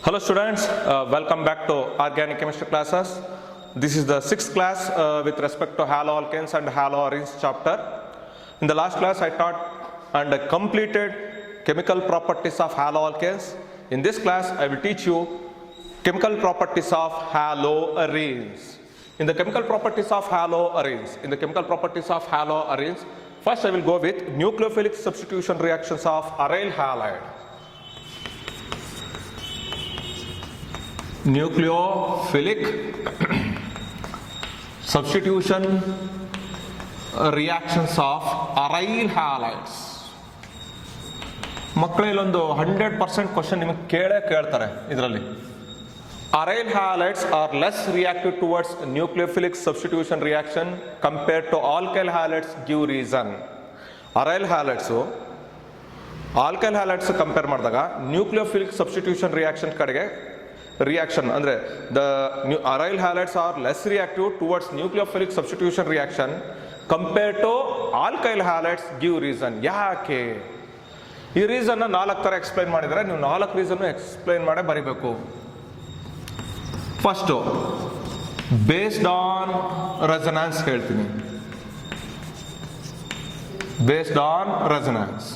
Hello students, welcome back to organic chemistry classes. This is the sixth class with respect to haloalkanes and haloarenes chapter. In the last class I taught and completed chemical properties of haloalkanes. In this class I will teach you chemical properties of haloarenes. In the chemical properties of haloarenes, first I will go with nucleophilic substitution reactions of aryl halide. Nucleophilic substitution reactions of aryl halides. ಮಕ್ಕಳಲ್ಲೊಂದು 100% question ನಿಮಗೆ ಕೇಳ್ತಾರೆ ಇದರಲ್ಲಿ. Aryl halides are less reactive towards nucleophilic substitution reaction compared to alkyl halides. Give reason. Aryl halides alkyl halides compare ಮಾಡಿದಾಗ nucleophilic substitution reaction ಕಡೆಗೆ reaction ಅಂದ್ರೆ the aryl halides are less reactive towards nucleophilic substitution reaction compared to alkyl halides. Give reason. ಯಾಕೆ ಈ reason 4 ತರ explain ಮಾಡಿದ್ರೆ ನೀವು 4 reason explain ಮಾಡೇ ಬರಿಬೇಕು. ಫಸ್ಟ್ ಬೇಸ್ಡ್ ಆನ್ ರೆಸೊನೆನ್ಸ್ ಹೇಳ್ತೀನಿ. ಬೇಸ್ಡ್ ಆನ್ ರೆಸೊನೆನ್ಸ್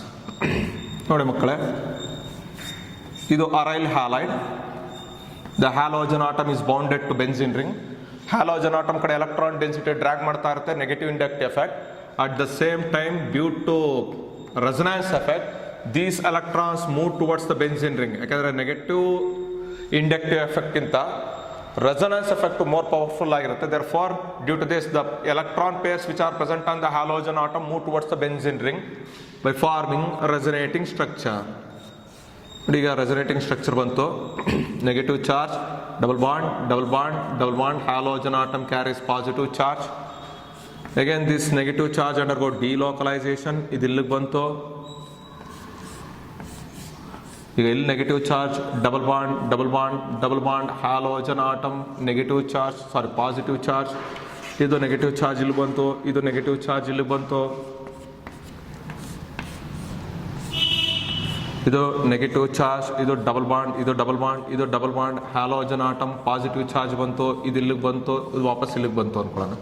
ನೋಡಿ ಮಕ್ಕಳೇ, ಇದು ಅರೈಲ್ halide. The halogen atom is bonded to benzene ring. Halogen atom ಕಡೆ electron density drag ಮಾಡ್ತಾ ಇರುತ್ತೆ, negative inductive effect. At the same time, due to resonance effect, these electrons move towards the benzene ring. ಯಾಕಂದ್ರೆ negative inductive effect ಗಿಂತ resonance effect more powerful ಆಗಿರುತ್ತೆ. Therefore, due to this, the electron pairs which are present on the halogen atom move towards the benzene ring by forming a resonating structure. ಈಗ resonating structure ಬಂತು. Negative charge, double bond, double bond, double bond. Halogen atom carries positive charge. Again this negative charge undergo delocalisation. ಇದು ಇಲ್ಲಿಗೆ ಬಂತು. ಈಗ ಇಲ್ಲಿ negative charge, double bond, double bond, double bond. Halogen atom negative charge, positive charge. ಇದು negative charge ಇಲ್ಲಿ ಬಂತು, ಇದು negative charge ಇಲ್ಲಿ ಬಂತು. ಇದು ನೆಗೆಟಿವ್ ಚಾರ್ಜ್, ಇದು ಡಬಲ್ ಬಾಂಡ್, ಇದು ಡಬಲ್ ಬಾಂಡ್, ಇದು double bond. Halogen atom positive charge ಬಂತು, ಇದು ಇಲ್ಲಿಗೆ ಬಂತು, ಇದು ವಾಪಸ್ ಇಲ್ಲಿಗೆ ಬಂತು ಅನ್ಕೊಳ್ಳೋಣ.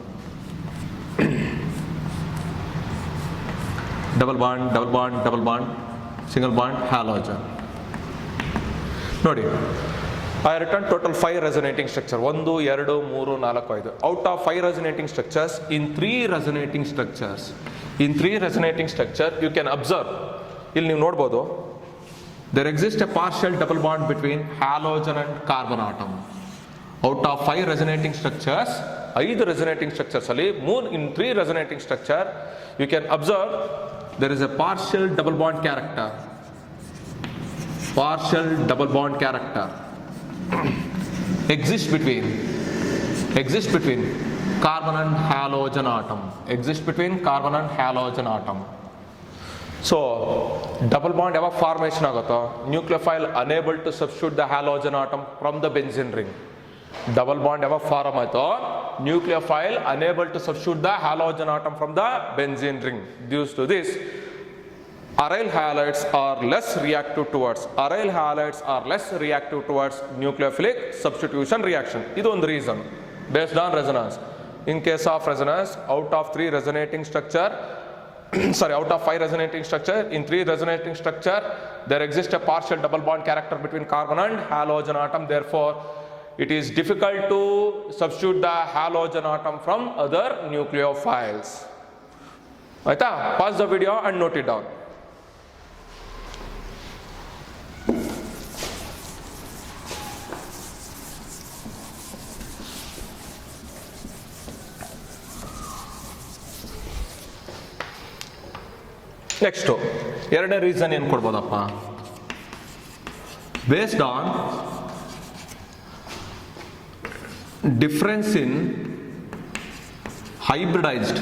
Double bond, double bond, double bond, single bond, halogen. ನೋಡಿ, I return total 5 resonating structure. 1, 2, 3, 4, 5. Out of 5 resonating structures, in 3 resonating structure, you can observe. ಇಲ್ಲಿ ನೀವು ನೋಡ್ಬೋದು, there exists a partial double bond between halogen and carbon atom. Out of 5 resonating structures, 5 resonating structures ಅಲ್ಲಿ in 3 resonating structure, you can observe there is a partial double bond character. Partial double bond character exists between carbon and halogen atom. Exists between carbon and halogen atom. So double bond ಯಾವಾಗ formation ಆಗುತ್ತೋ, nucleophile unable to substitute the halogen atom from the benzene ring. Double bond ಯಾವಾಗ form ಆಯ್ತೋ, nucleophile unable to substitute the halogen atom from the benzene ring. Due to this, aryl halides are less reactive towards nucleophilic substitution reaction. ಇದು ಒಂದು reason based on resonance. In case of resonance, out of 5 resonating structure, in 3 resonating structure, there exists a partial double bond character between carbon and halogen atom. Therefore, it is difficult to substitute the halogen atom from other nucleophiles. ಆಯ್ತಾ? Pause the video and note it down. Next ಎರಡನೇ reason ಏನು ಕೊಡ್ಬೋದಪ್ಪ? Based on difference in hybridised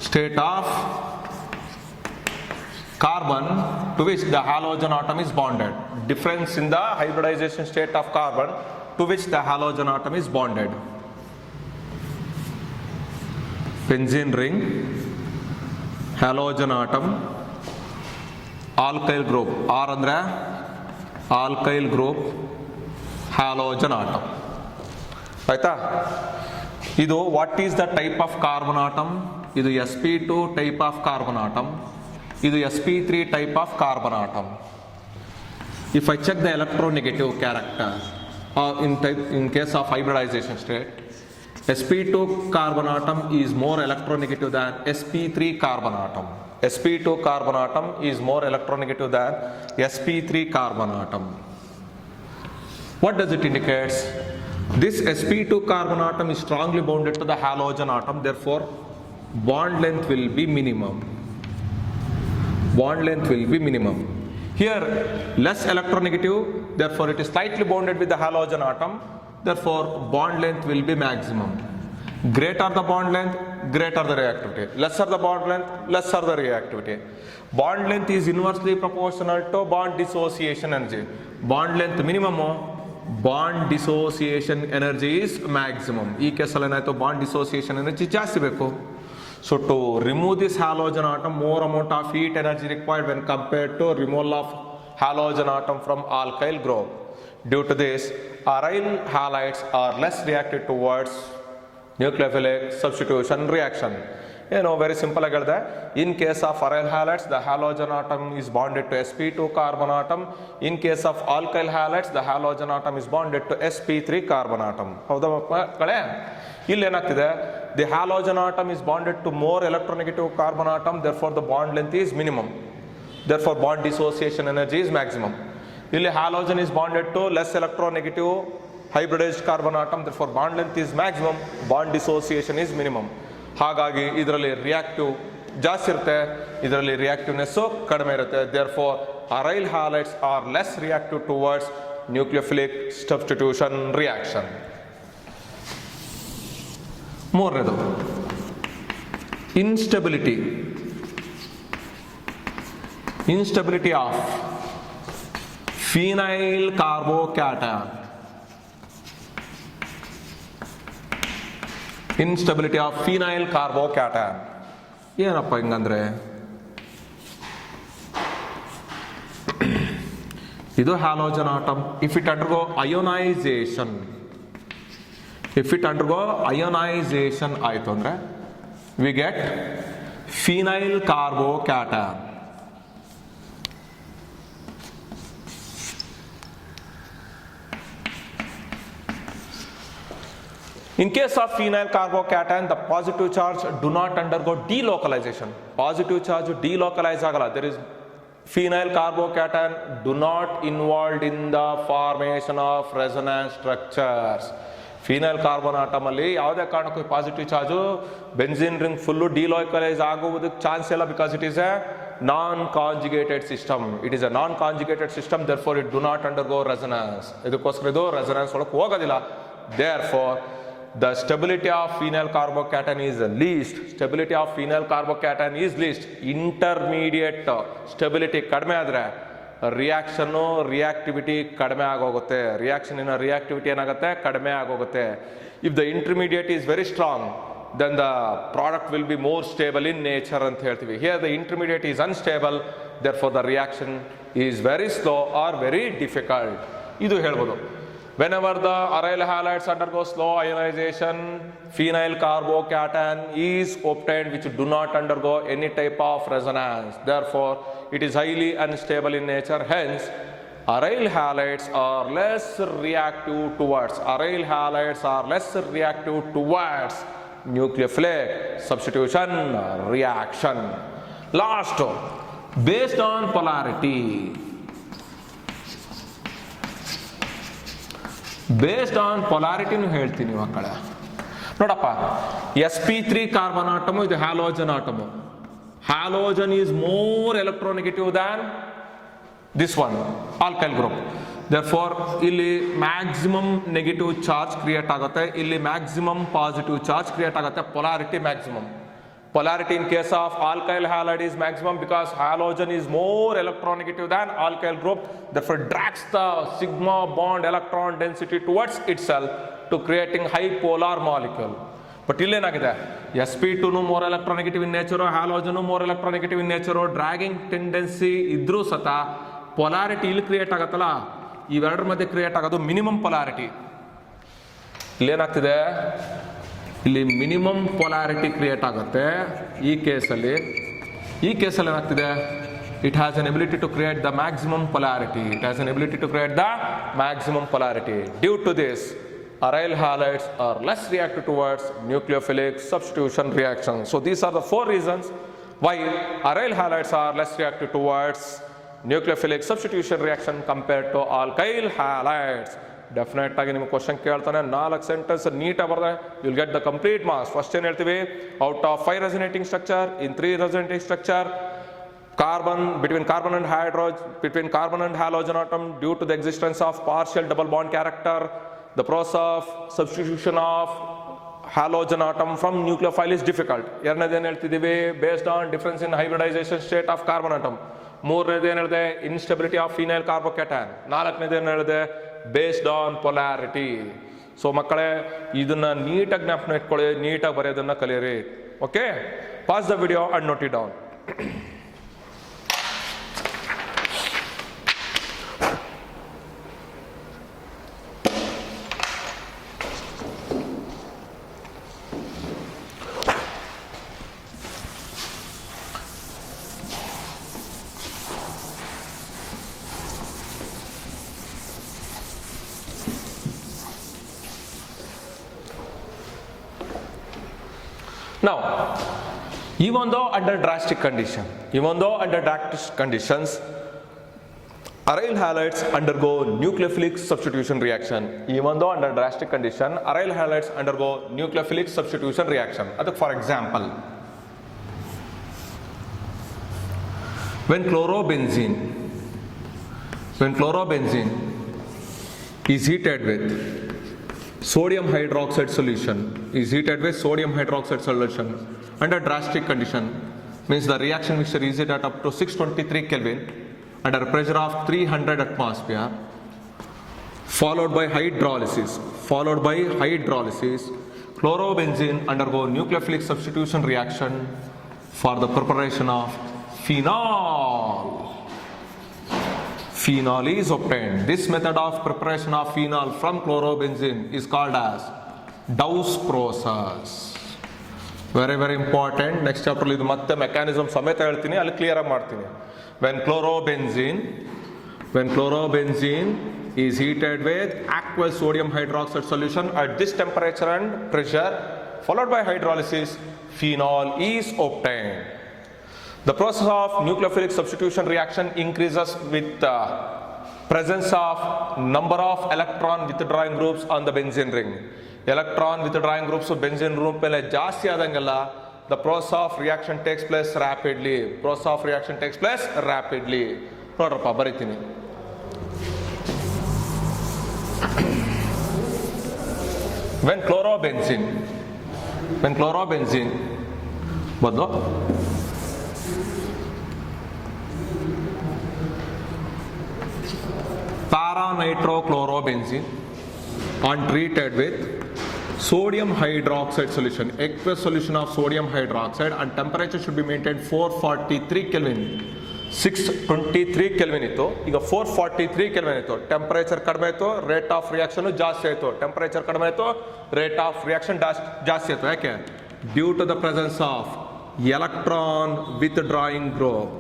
state of carbon to which the halogen atom is bonded. Difference in the hybridization state of carbon to which the halogen atom is bonded. Benzene ring, halogen atom, alkyl group. R andre alkyl group halogen atom. ಆಯ್ತಾ? ಇದು what is the type of carbon atom? ಇದು sp2 type of carbon atom, ಇದು sp3 type of carbon atom. If I check the electronegative character in case of hybridization state, sp2 carbon atom is more electronegative than sp3 carbon atom. sp2 carbon atom is more electronegative than sp3 carbon atom. What does it indicate? This sp2 carbon atom is strongly bonded to the halogen atom, therefore bond length will be minimum. Bond length will be minimum. Here less electronegative, therefore it is slightly bonded with the halogen atom, therefore bond length will be maximum. Greater the bond length, greater the reactivity. Lesser the bond length, lesser the reactivity. Bond length is inversely proportional to bond dissociation energy. Bond length minimum, bond dissociation energy is maximum. ಈ ಕೇಸಲ್ಲಿ ಏನಾಯ್ತು, bond dissociation energy ಜಾಸ್ತಿ ಬೇಕು. So to remove this halogen atom, more amount of heat energy required when compared to removal of halogen atom from alkyl group. Due to this, aryl halides are less reactive towards nucleophilic substitution reaction. Very simple ಆಗಿ ಹೇಳಿದೆ. In case of aryl halides, the halogen atom is bonded to sp2 carbon atom. In case of alkyl halides, the halogen atom is bonded to sp3 carbon atom. ಹೌದಾ ಮಕ್ಕಳೇ? ಇಲ್ಲಿ ಏನಾಗ್ತಿದೆ, the halogen atom is bonded to more electronegative carbon atom, therefore the bond length is minimum, therefore bond dissociation energy is maximum. ಇಲ್ಲಿ halogen is bonded to less electronegative hybridized carbon atom, therefore bond length is maximum, bond dissociation is minimum. ಹಾಗಾಗಿ ಇದರಲ್ಲಿ reactive ಜಾಸ್ತಿ ಇರುತ್ತೆ, ಇದರಲ್ಲಿ ರಿಯಾಕ್ಟಿವ್ನೆಸ್ ಕಡಿಮೆ ಇರುತ್ತೆ. therefore aryl halides are less reactive towards nucleophilic substitution reaction. ಮೂರನೇದು instability of phenyl carbocation. Instability of phenyl carbocation ಏನಪ್ಪ ಹಿಂಗಂದ್ರೆ, ಇದು halogen atom. If it undergo ionisation, ಆಯಿತು ಅಂದರೆ we get phenyl carbocation. In case of phenyl carbocation, the positive charge do not undergo delocalization. Positive charge delocalize agala. There is phenyl carbocation do not involved in the formation of resonance structures. Phenyl carbon atom ಅಲ್ಲಿ ಯಾವುದೇ ಕಾರಣಕ್ಕೂ positive charge benzene ring full delocalise ಆಗುವುದಕ್ಕೆ chance ಇಲ್ಲ, because it is a non conjugated system. Therefore it do not undergo resonance. ಇದಕ್ಕೋಸ್ಕರ ಇದು resonance ಒಳಗೆ ಹೋಗೋದಿಲ್ಲ. Therefore the stability of phenyl carbocation is least. Intermediate stability ಕಡಿಮೆ ಆದರೆ reactivity ಕಡಿಮೆ ಆಗೋಗುತ್ತೆ. ರಿಯಾಕ್ಷನಿನ ರಿಯಾಕ್ಟಿವಿಟಿ ಏನಾಗುತ್ತೆ, ಕಡಿಮೆ ಆಗೋಗುತ್ತೆ. If the intermediate is very strong, then the product will be more stable in nature ಅಂತ ಹೇಳ್ತೀವಿ. Here the intermediate is unstable, therefore the reaction is very slow or very difficult. ಇದು ಹೇಳ್ಬೋದು. Whenever the aryl halides undergo slow ionization, phenyl carbocation is obtained which do not undergo any type of resonance. Therefore, it is highly unstable in nature. Hence, aryl halides are less reactive towards nucleophilic substitution reaction. Last, based on polarity. Based on ಪೊಲಾರಿಟಿನೂ ಹೇಳ್ತೀನಿ ಮಕ್ಕಳೇ. ನೋಡಪ್ಪ, sp3 carbon atom, ಇದು halogen atom. Halogen is more electronegative than this one alkyl group. Therefore ಇಲ್ಲಿ maximum negative charge create ಆಗುತ್ತೆ, ಇಲ್ಲಿ maximum positive charge create ಆಗುತ್ತೆ. Polarity maximum. Polarity in case of alkyl halide is maximum because halogen is more electronegative than alkyl group, therefore drags the sigma bond electron density towards itself to creating high polar molecule. But illenagide, sp2 nu more electronegative in nature, halogen nu more electronegative in nature, dragging tendency idru sata polarity ಇಲ್ಲಿ create ಆಗುತ್ತಲ್ಲ, ಇವೆರಡರ ಮಧ್ಯೆ create ಆಗೋದು minimum polarity. ಇಲ್ಲೇನಾಗ್ತಿದೆ, ಇಲ್ಲಿ minimum polarity create ಆಗುತ್ತೆ. ಈ ಕೇಸಲ್ಲಿ ಏನಾಗ್ತಿದೆ, it has an ability to create the maximum polarity. It has an ability to create the maximum polarity. Due to this, aryl halides are less reactive towards nucleophilic substitution reaction. So these are the 4 reasons why aryl halides are less reactive towards nucleophilic substitution reaction compared to alkyl halides. Definite ಆಗಿ ನಿಮ್ಗೆ question ಕೇಳ್ತಾನೆ, 4 sentence ನೀಟಾಗಿ ಬರೆದೆ, will get the complete marks. First ಏನು ಹೇಳ್ತೀವಿ, out of 5 resonating structure, in 3 resonating structure, between carbon and halogen atom, due to the existence of partial double bond character, the process of substitution of halogen atom from nucleophile is difficult. ಎರಡನೇದು ಏನು ಹೇಳ್ತಿದ್ದೀವಿ, based on difference in hybridization state of carbon atom. ಮೂರನೇದು ಏನು ಹೇಳಿದೆ, instability of phenyl carbocation. ನಾಲ್ಕನೇದು ಏನು ಹೇಳಿದೆ, based on polarity. So ಮಕ್ಕಳೇ, ಇದನ್ನ ನೀಟಾಗಿ ಜ್ಞಾಪನ ಇಟ್ಕೊಳ್ಳಿ, ನೀಟಾಗಿ ಬರೆಯೋದನ್ನ ಕಲಿಯಿರಿ. Okay, pass the video and note it down. Now, even though under drastic conditions, aryl halides undergo nucleophilic substitution reaction. Even though under drastic condition, aryl halides undergo nucleophilic substitution reaction. For example, when chlorobenzene is heated with sodium hydroxide solution under drastic condition, means the reaction mixture is heated up to 623 Kelvin under pressure of 300 atmosphere, followed by hydrolysis. Chlorobenzene undergo nucleophilic substitution reaction for the preparation of phenol. Phenol is obtained. This method of preparation of phenol from chlorobenzene is called as Dow's process. Very very important. Next chapter ಇದು ಮತ್ತೆ mechanism ಸಮೇತ ಹೇಳ್ತೀನಿ, ಅಲ್ಲಿ clear ಆಗಿ ಮಾಡ್ತೀನಿ. When chlorobenzene is heated with aqueous sodium hydroxide solution at this temperature and pressure, followed by hydrolysis, phenol is obtained. The process of nucleophilic substitution reaction increases with the presence of number of electron withdrawing groups on the benzene ring. Electron withdrawing groups benzene group ಮೇಲೆ ಜಾಸ್ತಿ ಆದಂಗೆಲ್ಲ the process of reaction takes place rapidly. ನೋಡ್ರಪ್ಪ ಬರೀತೀನಿ. When chlorobenzene ಬದಲು para-nitrochlorobenzene on treated with sodium hydroxide solution, aqueous solution of sodium hydroxide, and temperature should be maintained 443 Kelvin. 623 kelvin ಇತ್ತು, ಈಗ 443 kelvin ಇತ್ತು. Temperature ಕಡಿಮೆ ಆಯಿತು, ರೇಟ್ ಆಫ್ ರಿಯಾಕ್ಷನ್ ಜಾಸ್ತಿ ಆಯಿತು. ಟೆಂಪರೇಚರ್ ಕಡಿಮೆ ಆಯಿತು, ರೇಟ್ ಆಫ್ ರಿಯಾಕ್ಷನ್ ಜಾಸ್ತಿ ಆಯಿತು. ಯಾಕೆ? Due to the presence of electron withdrawing group.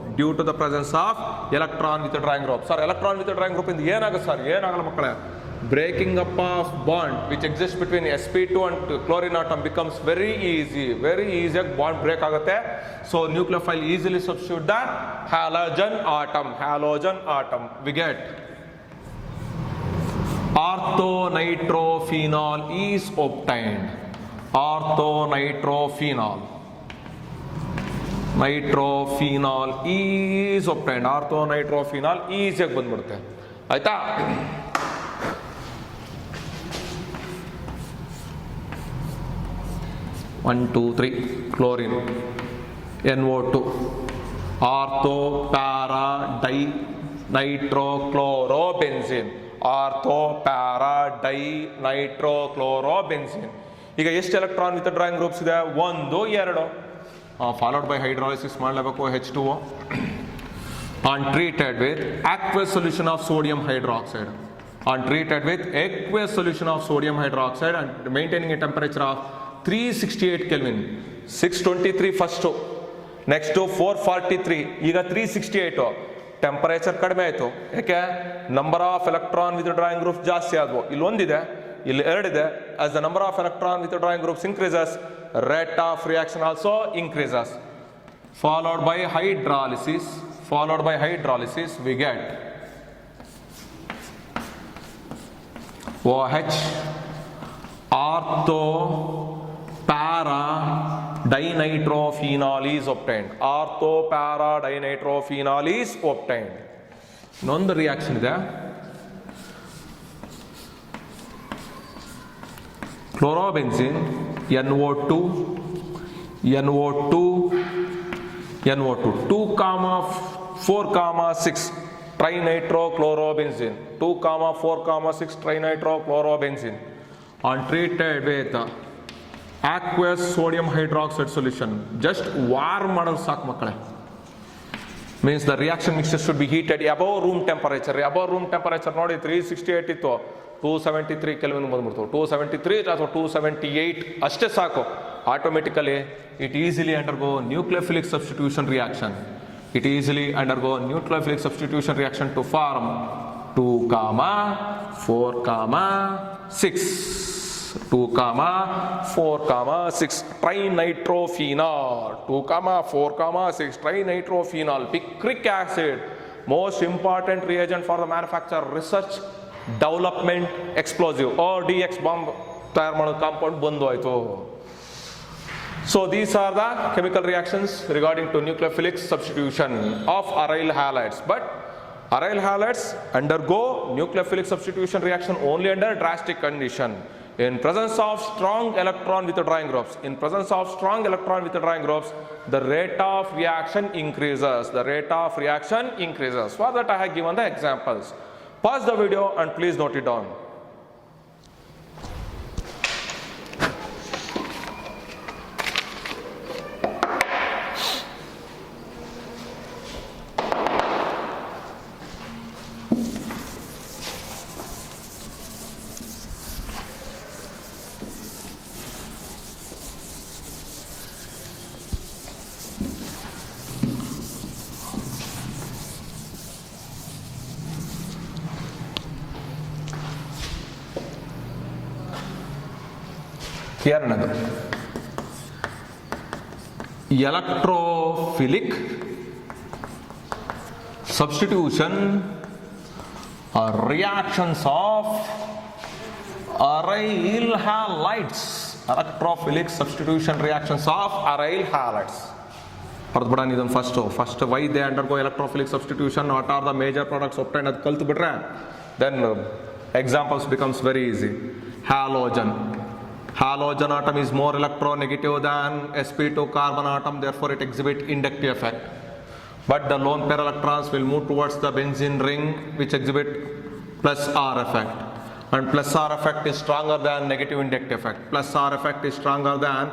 Sir electron withdrawing group ಇಂದ ಏನಾಗುತ್ತೆ ಸರ್? ಏನಾಗಲ್ಲ ಮಕ್ಕಳೇ. Breaking up of bond which exists between sp2 and chlorine atom becomes very easy bond break ಆಗುತ್ತೆ. So nucleophile easily substitute the halogen atom. We get orthonitrophenol is obtained. Orthonitrophenol ಈಸಿಯಾಗಿ ಬಂದ್ಬಿಡುತ್ತೆ. ಆಯ್ತಾ? One, two, three, chlorine, NO2, ortho-para-dinitrochlorobenzene. ಈಗ ಎಷ್ಟು electron withdrawing groups ಇದೆ? 1, 2, followed by hydrolysis ಮಾಡಲೇಬೇಕು. H2O on treated with aqueous solution of sodium hydroxide. and treated with aqueous solution of sodium hydroxide and maintaining a temperature of 368 Kelvin. 623 first, next 443, ಈಗ 368. Temperature ಕಡಿಮೆ ಆಯಿತು. ಯಾಕೆ? Number of electron withdrawing groups ಜಾಸ್ತಿ ಆದವು. ಇಲ್ಲಿ ಒಂದಿದೆ, ಇಲ್ಲಿ ಎರಡಿದೆ. As the number of electron withdrawing groups increases, rate of reaction also increases. Followed by hydrolysis, we get OH ortho para dinitrophenol is obtained. Ortho para dinitrophenol is obtained. ಇನ್ನೊಂದು reaction ಇದೆ, ಕ್ಲೋರೋಬೆನ್ಸಿನ್ NO2 2,4,6 trinitrochlorobenzene, 2,4,6 trinitrochlorobenzene and treated with aqueous sodium hydroxide solution. Just warm ಮಾಡೋದು ಸಾಕು ಮಕ್ಕಳೇ. Means the reaction mixture should be heated above room temperature. Above room temperature ನೋಡಿ 368 ಇತ್ತು, 273 kelvin ಬಂದ್ಬಿಡ್ತು. 273 ಅಥವಾ 278 ಅಷ್ಟೇ ಸಾಕು. Automatically it easily undergo nucleophilic substitution reaction. It easily undergo nucleophilic substitution reaction to form 2,4,6 2,4,6 trinitrophenol. 2,4,6 trinitrophenol, picric acid, most important reagent for the manufacture, research, development, explosive or DX bomb ತಯಾರು ಮಾಡೋ compound ಬಂದು ಆಯಿತು. So these are the chemical reactions regarding to nucleophilic substitution of aryl halides. But aryl halides undergo nucleophilic substitution reaction only under drastic condition. In presence of strong electron withdrawing groups, the rate of reaction increases. For that I have given the examples. Pause the video and please note it down. Here another. Electrophilic substitution or reactions of aryl halides. Electrophilic substitution reactions of aryl halides. First, why they undergo electrophilic substitution, what are the major products obtained at kaltu bitre, then examples becomes very easy. Halogen atom is more electronegative than sp2 carbon atom, therefore it exhibits inductive effect. But the lone pair electrons will move towards the benzene ring, which exhibit plus R effect. And plus R effect is stronger than negative inductive effect. Plus R effect is stronger than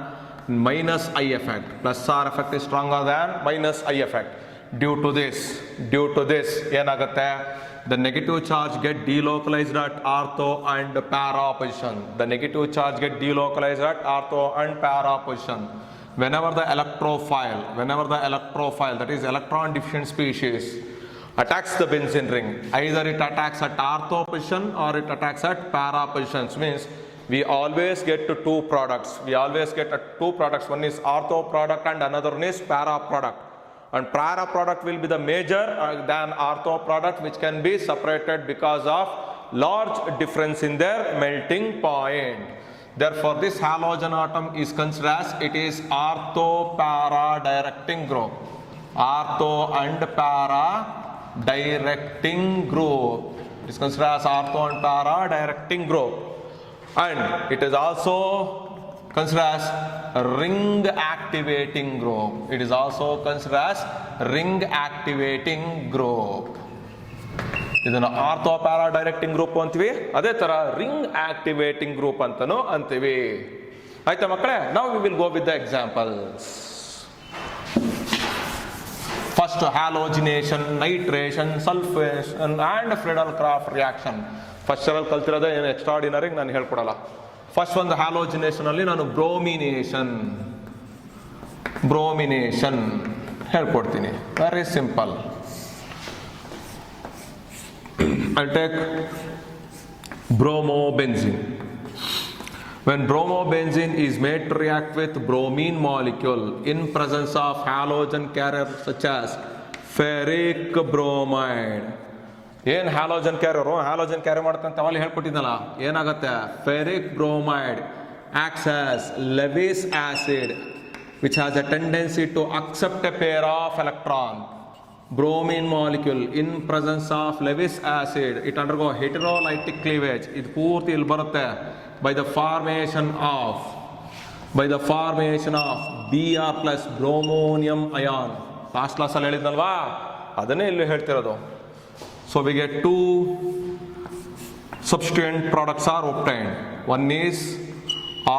minus I effect. Plus R effect is stronger than minus I effect. Due to this, ಏನಾಗುತ್ತೆ? The negative charge get delocalized at ortho and para position. Whenever the electrophile, that is electron deficient species, attacks the benzene ring, either it attacks at ortho position or it attacks at para positions. Means we always get to two products. One is ortho product and another one is para product. And para product will be the major than ortho product, which can be separated because of large difference in their melting point. Therefore, this halogen atom is considered as it is ortho para directing group. Ortho and para directing group. It is considered as ortho and para directing group. And it is also considered as ring activating group. ಇದನ್ನು ortho para directing group ಅಂತೀವಿ, ಅದೇ ತರ ring activating group ಅಂತಾನೂ ಅಂತೀವಿ. ಆಯ್ತಾ ಮಕ್ಕಳೇ? ನಾವು we will go with the examples. First, halogenation, nitration, sulfation and Friedel-Crafts reaction. First level ಕಲ್ತಿರೋದೇ ಏನು ಎಕ್ಸ್ಟ್ರಾರ್ಡಿನರಿ ನಾನು ಹೇಳ್ಕೊಡಲ್ಲ. ಫಸ್ಟ್ ಒಂದು ಹ್ಯಾಲೋಜಿನೇಷನ್ ಅಲ್ಲಿ ನಾನು ಬ್ರೋಮಿನೇಷನ್ ಹೇಳ್ಕೊಡ್ತೀನಿ. Very simple. I'll take bromobenzene. When bromobenzene is made to react with bromine molecule in presence of halogen carrier such as ferric bromide. ಏನು halogen carrier ಮಾಡುತ್ತೆ ಅಂತ ಅವಲ್ಲಿ ಹೇಳ್ಕೊಟ್ಟಿದ್ದಲ್ಲ, ಏನಾಗುತ್ತೆ? Ferric bromide acts as Lewis acid which has a tendency to accept a pair of electron. Bromine molecule in presence of Lewis acid, it undergo heterolytic cleavage. ಇದು ಪೂರ್ತಿ ಇಲ್ಲಿ ಬರುತ್ತೆ by the formation of Br plus bromonium ion. Last ಕ್ಲಾಸಲ್ಲಿ ಹೇಳಿದ್ನಲ್ವಾ, ಅದನ್ನೇ ಇಲ್ಲಿ ಹೇಳ್ತಿರೋದು. So we get two substituent products are obtained. One is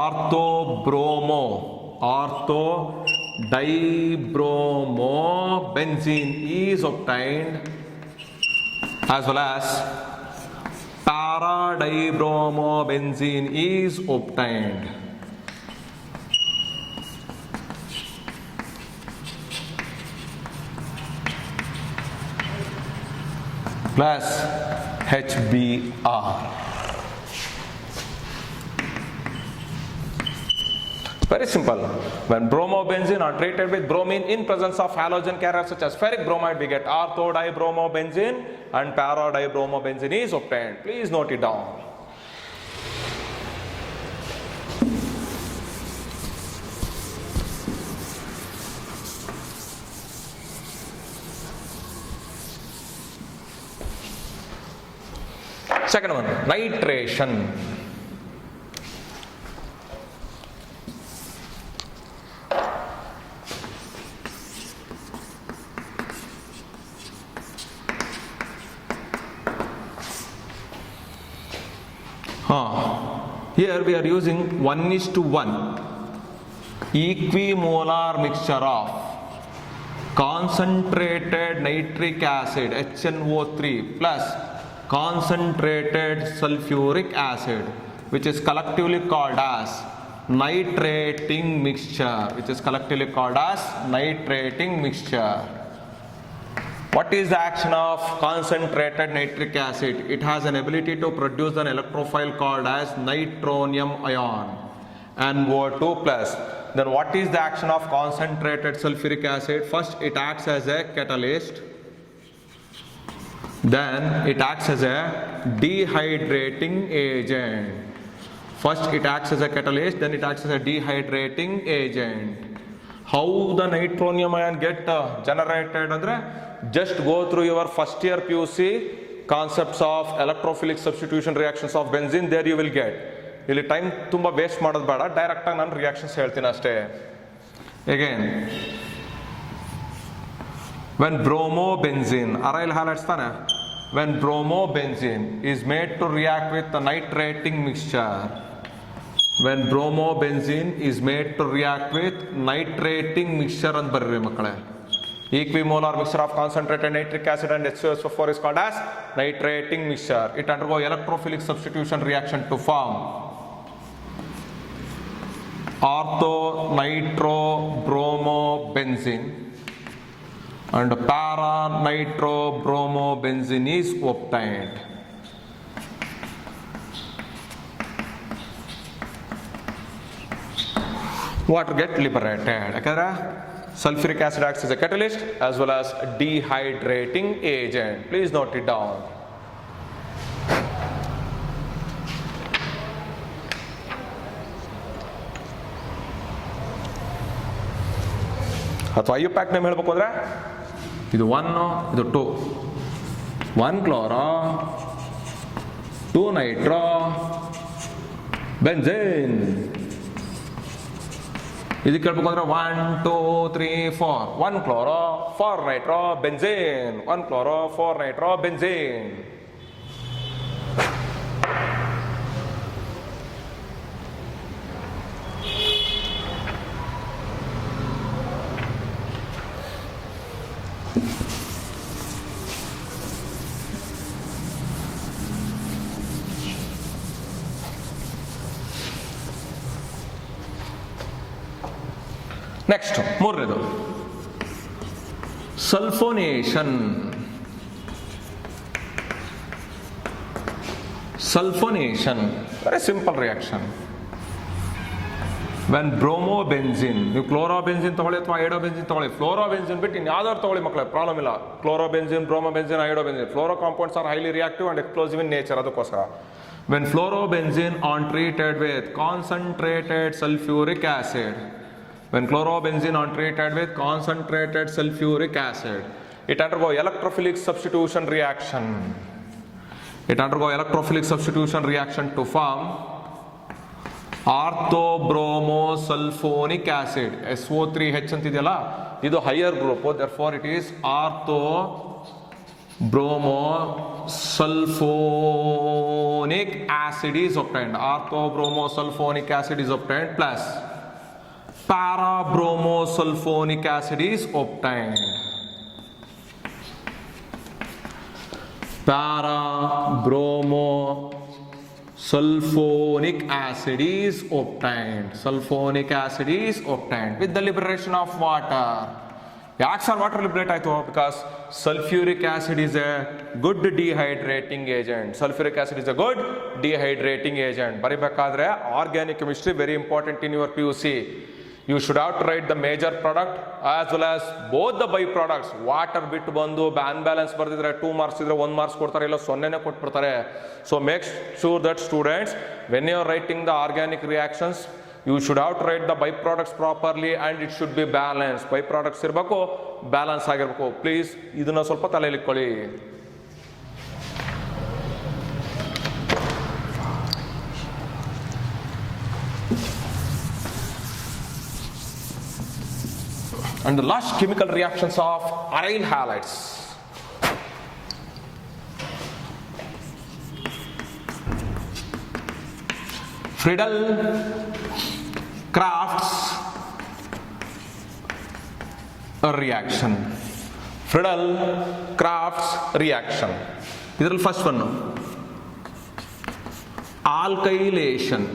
ortho-dibromobenzene is obtained, as well as para-dibromobenzene is obtained. Plus HBr. Very simple. When bromobenzene are treated with bromine in presence of halogen carriers such as ferric bromide, we get ortho-dibromobenzene and para-dibromobenzene is obtained. Please note it down. Second one, nitration. Here we are using 1:1 equimolar mixture of concentrated nitric acid HNO3 plus concentrated sulfuric acid, which is collectively called as nitrating mixture. What is the action of concentrated nitric acid? It has an ability to produce an electrophile called as nitronium ion, NO2 plus. Then what is the action of concentrated sulfuric acid? First, it acts as a catalyst. Then it acts as a dehydrating agent. First it acts as a catalyst, then it acts as a dehydrating agent. How the nitronium ion get generated andre, just go through your first year PUC concepts of electrophilic substitution reactions of benzene. There you will get. ಇಲ್ಲಿ time ತುಂಬ waste ಮಾಡೋದು ಬೇಡ, ಡೈರೆಕ್ಟಾಗಿ ನಾನು reactions ಹೇಳ್ತೀನಿ ಅಷ್ಟೇ. Again, when bromobenzene, aryl halides ತಾನೆ, when bromobenzene is made to react with the nitrating mixture, ಅಂತ ಬರ್ರಿ ಮಕ್ಕಳೇ. Equimolar mixture of concentrated nitric acid and H2SO4 is called as nitrating mixture. It undergo electrophilic substitution reaction to form ortho-nitrobromobenzene and para-nitrobromobenzene is obtained. Water get liberated. ಯಾಕಂದ್ರೆ sulfuric acid acts as a catalyst as well as dehydrating agent. Please note it down. ಅಥವಾ IUPAC name ಹೇಳ್ಬೇಕು ಅಂದ್ರೆ ಇದು 1, ಇದು 2, 1 chloro 2 Nitro ಬೆಂಜೇನ್. ಇದಕ್ಕೆ ಹೇಳ್ಬೇಕು ಅಂದ್ರೆ 1 2 3 4, 1 chloro 4 nitro benzene, 1 chloro 4 nitro benzene. Next ಮೂರನೇದು sulphonation. Sulfonation, very simple reaction. When bromobenzene, ನೀವು ಕ್ಲೋರೋಬೆನ್ಸಿನ್ ತಗೊಳ್ಳಿ ಅಥವಾ ಐಡೋಬೆನ್ಸಿನ್ ತಗೊಳ್ಳಿ, ಫ್ಲೋರೋಬೆನ್ಸಿನ್ ಬಿಟ್ಟು ಇನ್ಯಾವ್ದಾದ್ರು ತಗೊಳ್ಳಿ ಮಕ್ಕಳೇ, ಪ್ರಾಬ್ಲಮ್ ಇಲ್ಲ. Chlorobenzene, bromobenzene, iodobenzene, fluoro compounds are highly reactive and explosive in nature. ಅದಕ್ಕೋಸ್ಕರ when fluorobenzene on treated with concentrated sulfuric acid, when chlorobenzene on treated with concentrated sulfuric acid, it undergo electrophilic substitution reaction. It undergo electrophilic substitution reaction to form orthobromosulfonic acid. SO3H ಅಂತಿದೆಯಲ್ಲ, ಇದು higher group, therefore it is orthobromosulfonic acid is obtained. Orthobromosulfonic acid is obtained plus parabromosulfonic acid is obtained. Parabromosulfonic acid is obtained. Sulfonic acid is obtained with the liberation of water. ಯಾಕೆ sir water liberate ಆಯಿತು? Because sulphuric acid is a good dehydrating agent. Sulphuric acid is a good dehydrating agent. ಬರೀಬೇಕಾದ್ರೆ organic chemistry very important in your PUC. You should have to write the major product as well as both the byproducts. Water ಬಿಟ್ಟು ಬಂದು unbalance ಬರ್ದಿದ್ರೆ 2 marks ಇದ್ರೆ 1 marks ಕೊಡ್ತಾರೆ, ಇಲ್ಲ 0ನೇ ಕೊಟ್ಬಿಡ್ತಾರೆ. So make sure that students, when you are writing the organic reactions, you should have to write the byproducts properly and it should be balanced. byproducts ಇರಬೇಕು, balance ಆಗಿರಬೇಕು. Please ಇದನ್ನ ಸ್ವಲ್ಪ ತಲೆಯಲ್ಲಿ ಇಟ್ಕೊಳ್ಳಿ. And the last chemical reactions of aryl halides. Friedel-Crafts reaction. Friedel-Crafts reaction. ಇದರಲ್ಲಿ first one alkylation.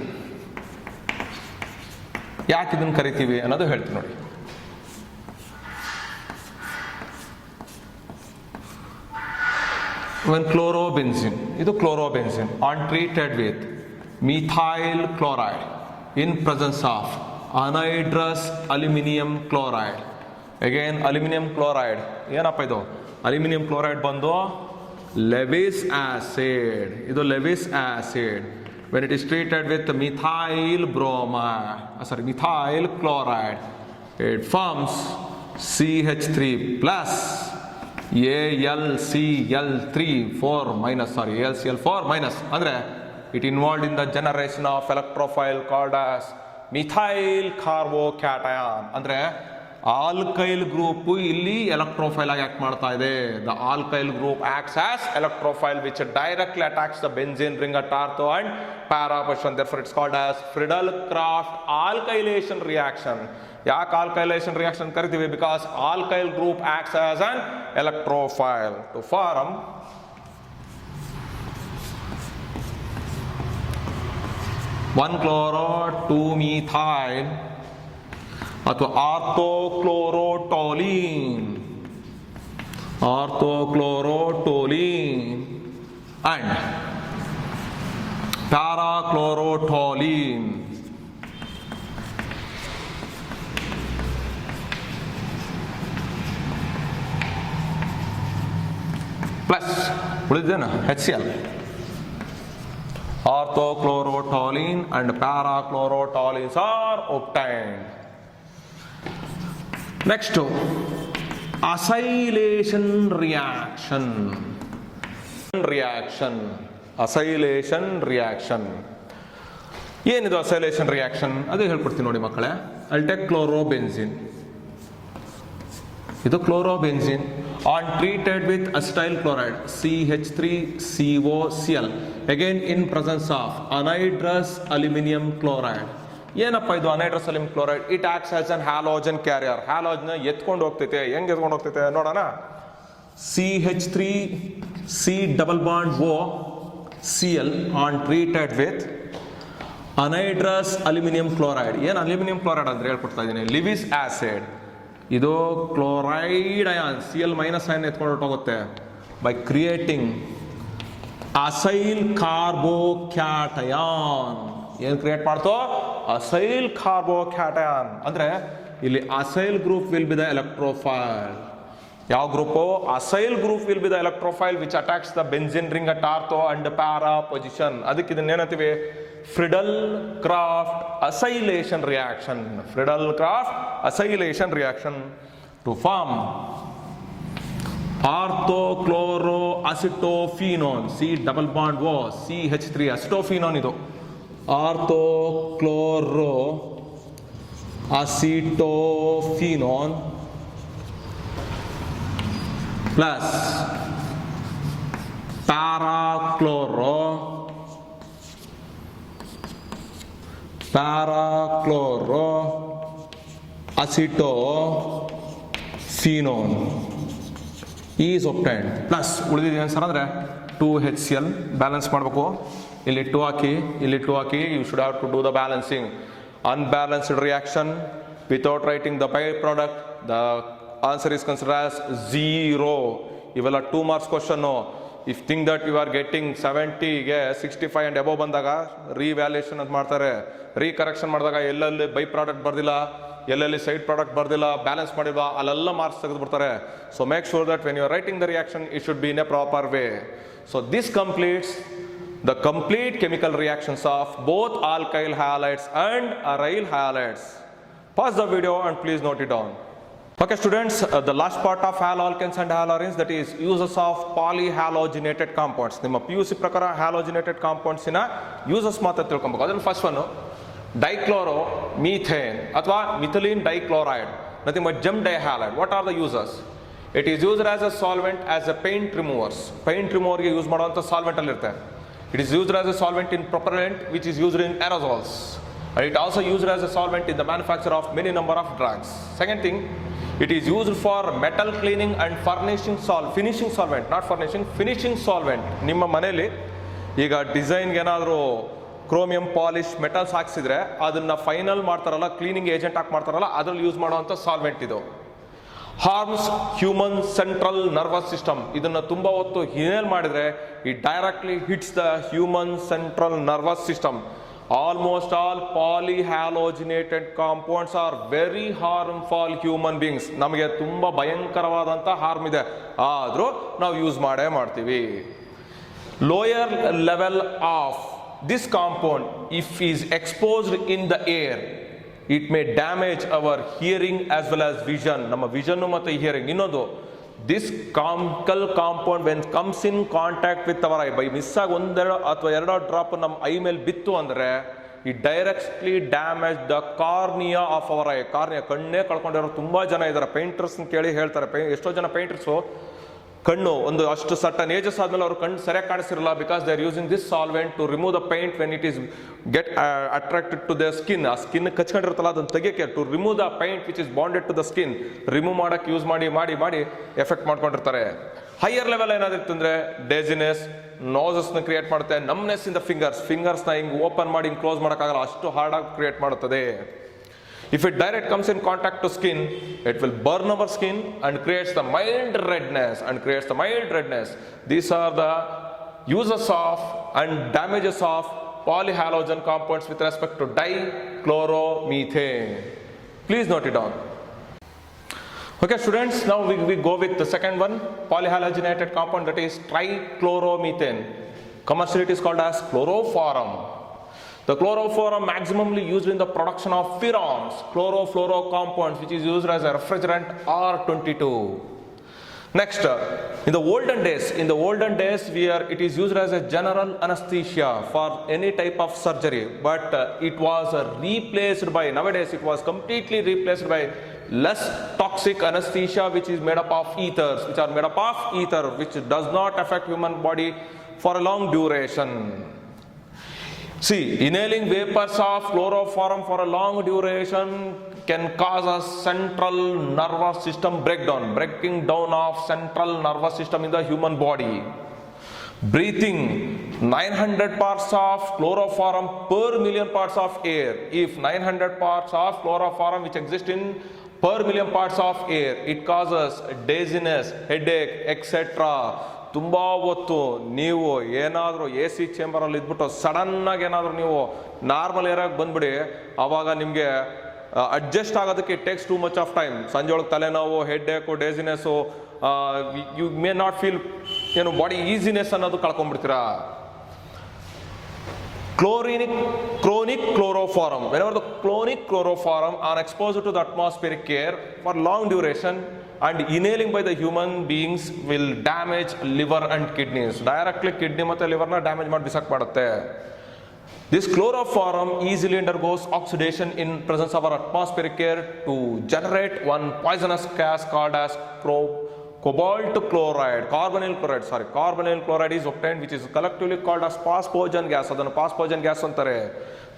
ಯಾಕೆ ಇದನ್ನು ಕರಿತೀವಿ ಅನ್ನೋದು ಹೇಳ್ತೀನಿ ನೋಡಿ. When chlorobenzene, ಇದು chlorobenzene on treated with methyl chloride in presence of anhydrous aluminum chloride. Again aluminum chloride, ಏನಪ್ಪ ಇದು? ಅಲ್ಯೂಮಿನಿಯಂ ಕ್ಲೋರೈಡ್ ಬಂದು Lewis acid. ಇದು Lewis acid. When it is treated with methyl chloride, it forms CH3 plus AlCl3 AlCl4 minus. ಅಂದ್ರೆ it involved in the generation of electrophile called as methyl carbocation. ಅಂದ್ರೆ alkyl group ಇಲ್ಲಿ ಎಲೆಕ್ಟ್ರೋಫೈಲ್ ಆಗಿ act ಮಾಡ್ತಾ ಇದೆ. The alkyl group acts as electrophile which directly attacks the benzene ring at ortho and para position. Therefore it's called as Friedel-Crafts alkylation reaction. ಯಾಕೆ alkylation reaction ಕರಿತೀವಿ? Because alkyl group acts as an electrophile to form 1-chloro-2-methyl ಅಥವಾ orthochlorotoluene and parachlorotoluene. Plus ಉಳಿದೇನ HCl. Orthochlorotoluene and parachlorotoluenes are obtained. Next, acylation reaction. Acylation reaction. ಏನಿದು acylation reaction? ಅದೇ ಹೇಳ್ಕೊಡ್ತೀನಿ ನೋಡಿ ಮಕ್ಕಳೇ. I'll take chlorobenzene. ಇದು chlorobenzene on treated with acetyl chloride CH3COCl, again in presence of anhydrous aluminum chloride. ಏನಪ್ಪ ಇದು anhydrous aluminum chloride? It acts as an halogen carrier. halogen ಎತ್ಕೊಂಡು ಹೋಗ್ತೈತೆ. ಹೆಂಗೆ ಎತ್ಕೊಂಡು ಹೋಗ್ತೈತೆ ನೋಡೋಣ. CH3C double bond O Cl on treated with anhydrous aluminium chloride. ಏನು aluminium chloride ಅಂದ್ರೆ ಹೇಳ್ಕೊಡ್ತಾ ಇದ್ದೀನಿ. ಲಿವಿಸ್ ಆಸಿಡ್, ಇದು chloride ion, Cl minus ion ಎತ್ಕೊಂಡು ಹೋಗುತ್ತೆ ಬೈ ಕ್ರಿಯೇಟಿಂಗ್ ಅಸೈಲ್ ಕಾರ್ಬೋಕ್ಯಾಟಯಾನ್. ಏನು ಕ್ರಿಯೇಟ್ ಮಾಡ್ತೋ? Acyl carbocation. ಅಂದ್ರೆ ಇಲ್ಲಿ acyl group will be the electrophile. ಯಾವ group? Acyl group will be the electrophile which attacks the benzene ring at ortho and para position. ಅದಕ್ಕೆ ಇದನ್ನ ಏನಂತೀವಿ? Friedel Crafts acylation reaction. Friedel Crafts acylation reaction to form orthochloro acetophenone. C double bond O CH3 acetophenone. ಇದು orthochloro acetophenone plus parachloro acetophenone is obtained. Plus ಉಳಿದಿದೆ ಏನು sir ಅಂದರೆ 2HCl. Balance ಮಾಡಬೇಕು. ಇಲ್ಲಿ 2 ಹಾಕಿ, ಇಲ್ಲಿ 2 ಹಾಕಿ. You should have to do the balancing. Unbalanced reaction without writing the by product, the answer is considered as 0. ಇವೆಲ್ಲ 2 marks question. If think that you are getting 70ಗೆ 65 ಅಂಡ್ ಅಬೋವ್ ಬಂದಾಗ revaluation ಅಂತ ಮಾಡ್ತಾರೆ. ರೀಕರೆಕ್ಷನ್ ಮಾಡಿದಾಗ ಎಲ್ಲೆಲ್ಲಿ ಬೈ ಪ್ರಾಡಕ್ಟ್ ಬರ್ದಿಲ್ಲ, ಎಲ್ಲೆಲ್ಲಿ side product ಬರ್ದಿಲ್ಲ, balance ಮಾಡಿಲ್ವಾ, ಅಲ್ಲೆಲ್ಲ ಮಾರ್ಕ್ಸ್ ತೆಗೆದುಬಿಡ್ತಾರೆ. So make sure that when you are writing the reaction it should be in a proper way. So this completes the complete chemical reactions of both alkyl halides and aryl halides. Pause the video and please note it down. Okay students, the last part of haloalkanes and haloarenes, that is uses of polyhalogenated compounds. ನಿಮ್ಮ PUC ಪ್ರಕಾರ halogenated compounds ಇನ uses ಮಾತ್ರ ತಿಳ್ಕೊಬೇಕು. ಅದರಲ್ಲಿ first one dichloro methane ಅಥವಾ ಮಿಥಿಲೀನ್ ಡೈಕ್ಲೋರೈಡ್, nothing but gem dihalide. What are the uses? It is used as a solvent, as a paint removers. Paint remover ಗೆ use ಮಾಡುವಂತ solvent ಅಲ್ಲಿ ಇರುತ್ತೆ. It is used as a solvent in propellant, which is used in aerosols, and it also used as a solvent in the manufacture of many number of drugs. Second thing, it is used for metal cleaning and finishing solvent, not furnishing, finishing solvent. ನಿಮ್ಮ ಮನೆಯಲ್ಲಿ ಈಗ ಡಿಸೈನ್ಗೆ ಏನಾದರೂ chromium polish metals ಹಾಕ್ಸಿದ್ರೆ ಅದನ್ನ final ಮಾಡ್ತಾರಲ್ಲ, cleaning agent ಹಾಕಿ ಮಾಡ್ತಾರಲ್ಲ, ಅದ್ರಲ್ಲಿ use ಮಾಡುವಂಥ solvent ಇದು. Harms human central nervous system. ಇದನ್ನ ತುಂಬಾ ಹೊತ್ತು ಇನ್ಹೇಲ್ ಮಾಡಿದ್ರೆ it directly hits the human central nervous system. Almost all polyhalogenated compounds are very harm for human beings. ನಮಗೆ ತುಂಬಾ ಭಯಂಕರವಾದಂತ ಹಾರ್ಮ್ ಇದೆ, ಆದ್ರೂ ನಾವು ಯೂಸ್ ಮಾಡೇ ಮಾಡ್ತೀವಿ. Lower level of this compound if is exposed in the air, it may damage our hearing as well as vision. ನಮ್ಮ vision ಮತ್ತು hearing. ಇನ್ನೊಂದು, this chemical compound when comes in contact with our eye, by miss ಆಗಿ ಒಂದೆರಡು ಅಥವಾ ಎರಡು drop ನಮ್ಮ I ಮೇಲೆ ಬಿತ್ತು ಅಂದ್ರೆ it directly damage the cornea of our eye. Cornea, ಕಣ್ಣೇ ಕಳ್ಕೊಂಡಿರೋ ತುಂಬಾ ಜನ ಇದ್ದಾರೆ. ಪೇಂಟರ್ಸ್ ಕೇಳಿ ಹೇಳ್ತಾರೆ, ಎಷ್ಟೋ ಜನ ಪೇಂಟರ್ಸು ಕಣ್ಣು ಒಂದು ಅಷ್ಟು ಸರ್ಟನ್ ಏಜಸ್ ಆದ್ಮೇಲೆ ಅವ್ರ ಕಣ್ಣು ಸರಿಯಾಗಿ ಕಾಣಿಸಿರಲ್ಲ, because they are using this solvent to remove the paint when it is get attracted to the skin. ಆ ಸ್ಕಿನ್ ಕಚ್ಕೊಂಡಿರುತ್ತಲ್ಲ ಅದನ್ನ ತೆಗಿಯಕ್ಕೆ, to remove the paint which is bonded to the skin, remove ಮಾಡಕ್ಕೆ ಯೂಸ್ ಮಾಡಿ ಮಾಡಿ ಮಾಡಿ effect ಮಾಡ್ಕೊಂಡಿರ್ತಾರೆ. Higher level ಏನಾದಿತ್ತು ಅಂದ್ರೆ ಡೇಸಿನೆಸ್, ನೋಸಸ್ನ ಕ್ರಿಯೇಟ್ ಮಾಡುತ್ತೆ. ನಮ್ನೆಸ್ ಇನ್ ದ ಫಿಂಗರ್ಸ್ನ ಹಿಂಗ್ ಓಪನ್ ಮಾಡಿ ಹಿಂಗ್ ಕ್ಲೋಸ್ ಮಾಡೋಕ್ಕಾಗಲ್ಲ, ಅಷ್ಟು ಹಾರ್ಡ್ ಆಗಿ ಕ್ರಿಯೇಟ್ ಮಾಡುತ್ತದೆ. If it direct comes in contact to skin, it will burn our skin and creates the mild redness. These are the uses of and damages of polyhalogen compounds with respect to dichloromethane. Please note it down. Okay students, now we go with the second one, polyhalogenated compound, that is trichloromethane. Commercially it is called as chloroform. The chloroform maximally used in the production of pheromones, chlorofluoro compounds, which is used as a refrigerant R22. Next, in the olden days it is used as a general anesthesia for any type of surgery, but it was replaced by, nowadays it was completely replaced by less toxic anesthesia, which is made up of ethers, which does not affect human body for a long duration. See, inhaling vapors of chloroform for a long duration can cause a central nervous system breaking down of central nervous system in the human body. Breathing 900 parts of chloroform per million parts of air. If 900 parts of chloroform which exist in per million parts of air, it causes dizziness, headache, etc. ತುಂಬ ಹೊತ್ತು ನೀವು ಏನಾದರೂ A C ಚೇಂಬರಲ್ಲಿ ಇದ್ಬಿಟ್ಟು ಸಡನ್ನಾಗಿ ಏನಾದರೂ ನೀವು normal ಏರಾಗಿ ಬಂದ್ಬಿಡಿ, ಆವಾಗ ನಿಮಗೆ ಅಡ್ಜಸ್ಟ್ ಆಗೋದಕ್ಕೆ it takes too much of time. ಸಂಜೆ ಒಳಗೆ ತಲೆನೋವು, headache, dizziness, you may not feel body easiness ಅನ್ನೋದು ಕಳ್ಕೊಂಡ್ಬಿಡ್ತೀರಾ. Chronic chloroform. Whenever the chronic chloroform are exposed to the atmospheric air for long duration and inhaling by the human beings will damage liver and kidneys. Directly kidney ಮತ್ತು liverನ damage ಮಾಡಿ ಬಿಸಾಕ್ ಮಾಡುತ್ತೆ. This chloroform easily undergoes oxidation in presence of our atmospheric air to generate one poisonous gas called as cobalt chloride. Carbonyl chloride is obtained, which is collectively called as phosphogen gas. ಅದನ್ನು phosphogen gas ಅಂತಾರೆ.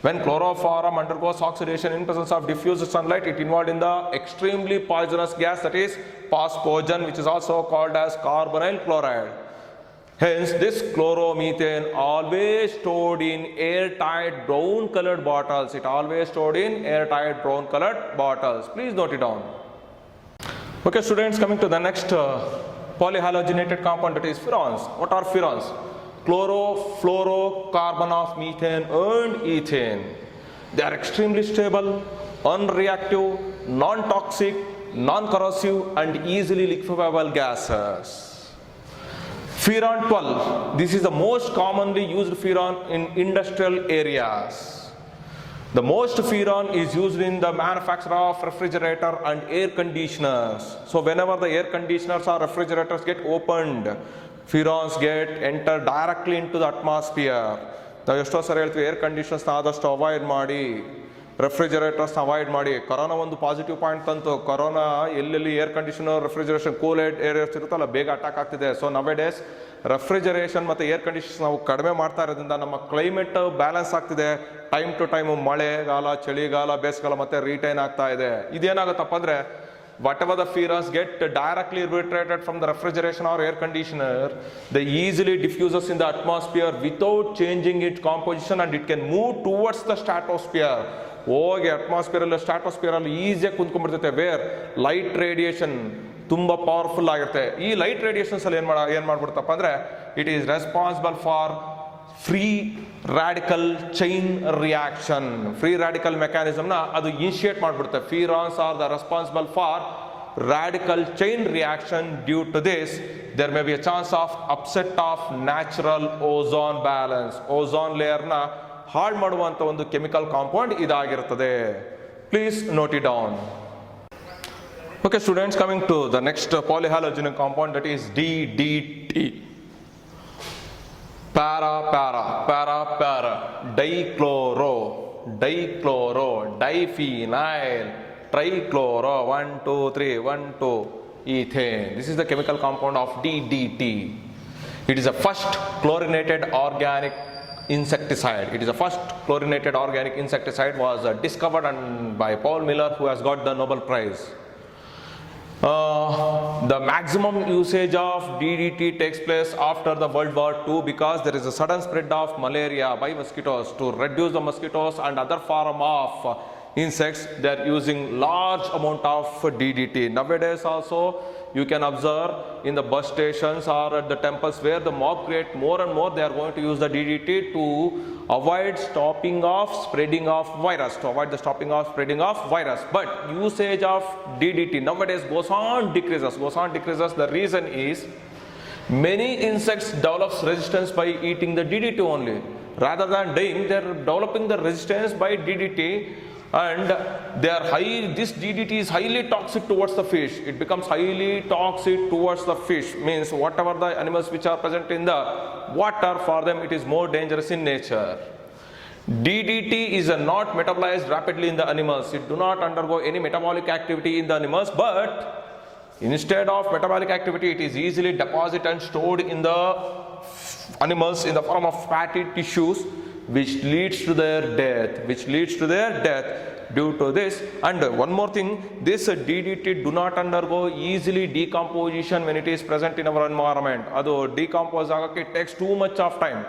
When chloroform undergoes oxidation in presence of diffused sunlight, it involved in the extremely poisonous gas that is phosphogen, which is also called as carbonyl chloride. Hence, this chloromethane always stored in airtight brown colored bottles. It always stored in airtight brown colored bottles. Please note it down. Okay, students, coming to the next polyhalogenated compound, that is furans. What are furans? Chlorofluorocarbon of methane and ethane. They are extremely stable, unreactive, non-toxic, non-corrosive and easily liquefiable gases. Furan 12. This is the most commonly used furan in industrial areas. The most furan is used in the manufacture of refrigerator and air conditioners. So whenever the air conditioners or refrigerators get opened, furans get enter directly into the atmosphere. ನಾವು ಎಷ್ಟೋ ಸರಿ ಹೇಳ್ತೀವಿ air ಕಂಡೀಷನ್ಸ್ನ ಆದಷ್ಟು avoid ಮಾಡಿ, ರೆಫ್ರಿಜರೇಟರ್ಸ್ನ avoid ಮಾಡಿ. Corona ಒಂದು positive point ತಂತು. Corona ಎಲ್ಲೆಲ್ಲಿ ಏರ್ ಕಂಡೀಷನರ್, ರೆಫ್ರಿಜರೇಷನ್, ಕೂಲೆಡ್ ಏರಿಯಾಸ್ ಇರುತ್ತಲ್ಲ ಬೇಗ ಅಟ್ಯಾಕ್ ಆಗ್ತಿದೆ. ಸೊ ನವೆ ಡೇಸ್ ರೆಫ್ರಿಜರೇಷನ್ ಮತ್ತು ಏರ್ ಕಂಡೀಷನ್ಸ್ ನಾವು ಕಡಿಮೆ ಮಾಡ್ತಾ ಇರೋದ್ರಿಂದ ನಮ್ಮ ಕ್ಲೈಮೇಟ್ ಬ್ಯಾಲೆನ್ಸ್ ಆಗ್ತಿದೆ. ಟೈಮ್ ಟು ಟೈಮು ಮಳೆಗಾಲ, ಚಳಿಗಾಲ, ಬೇಸಿಗೆಗಾಲ ಮತ್ತೆ ರಿಟೈನ್ ಆಗ್ತಾ ಇದೆ. ಇದೇನಾಗುತ್ತಪ್ಪ ಅಂದರೆ whatever the furans get directly evaporated from the refrigeration or air conditioner, they easily diffuses in the atmosphere without changing its composition and it can move towards the stratosphere. ಹೋಗಿ atmosphere ಅಲ್ಲಿ, stratosphere ಅಲ್ಲಿ ಈಸಿಯಾಗಿ ಕುಂತ್ಕೊಂಡ್ಬಿಡ್ತೈತೆ. Where light radiation ತುಂಬ powerful ಆಗಿರುತ್ತೆ. ಈ light radiations ಅಲ್ಲಿ ಏನ್ ಮಾಡ್ಬಿಡ್ತಪ್ಪ ಅಂದ್ರೆ it is responsible for free radical chain reaction. Free radical ಮೆಕ್ಯಾನಿಸಮ್ನ ಅದು ಇನಿಷಿಯೇಟ್ ಮಾಡಿಬಿಡುತ್ತೆ. Freons are the responsible for radical chain reaction. Due to this, there may be a chance of upset of natural ozone balance. Ozone layer na ಹಾಳು ಮಾಡುವಂಥ ಒಂದು chemical compound ಇದಾಗಿರುತ್ತದೆ. Please note it down. Okay, students, coming to the next polyhalogen compound, that is DDT. Para, dichloro, diphenyl, trichloro, 1 2 3 1 2 ethane. This is the chemical compound of DDT. It is the first chlorinated organic insecticide. It is the first chlorinated organic insecticide was discovered by Paul Miller, who has got the Nobel Prize. The maximum usage of DDT takes place after the World War II because there is a sudden spread of malaria by mosquitoes. To reduce the mosquitoes and other form of insects, they are using large amount of DDT. Nowadays also you can observe in the bus stations or at the temples where the mob create more and more, they are going to use the DDT to avoid stopping of spreading of virus, But usage of DDT nowadays goes on decreases. The reason is many insects develops resistance by eating the DDT only. Rather than dying, they are developing the resistance by DDT. And they are this DDT is highly toxic towards the fish. It becomes highly toxic towards the fish. Means whatever the animals which are present in the water, for them it is more dangerous in nature. DDT is not metabolized rapidly in the animals. It do not undergo any metabolic activity in the animals, but instead of metabolic activity, it is easily deposited and stored in the animals in the form of fatty tissues, which leads to their death due to this. And one more thing, this DDT do not undergo easily decomposition when it is present in our environment. Ado decompose agake, it takes too much of time.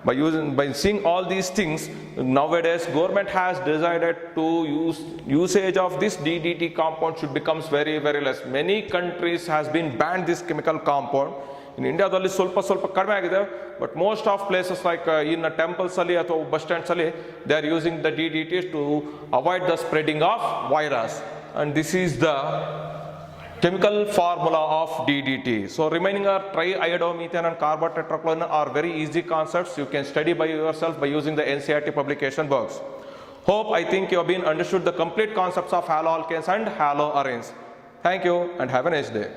By seeing all these things, nowadays government has decided to usage of this DDT compound should becomes very less. Many countries has been banned this chemical compound. In India dalli ಸ್ವಲ್ಪ ಕಡಿಮೆ ಆಗಿದೆ, but most of places like in temples ಅಲ್ಲಿ ಅಥವಾ bus stands ಅಲ್ಲಿ they are using the DDT to avoid the spreading of virus, and this is the chemical formula of DDT. So remaining are triiodomethane and carbotetrachlorine are very easy concepts. You can study by yourself by using the NCERT publication books. I think you have been understood the complete concepts of haloalkanes and haloarenes. Thank you and have a nice day.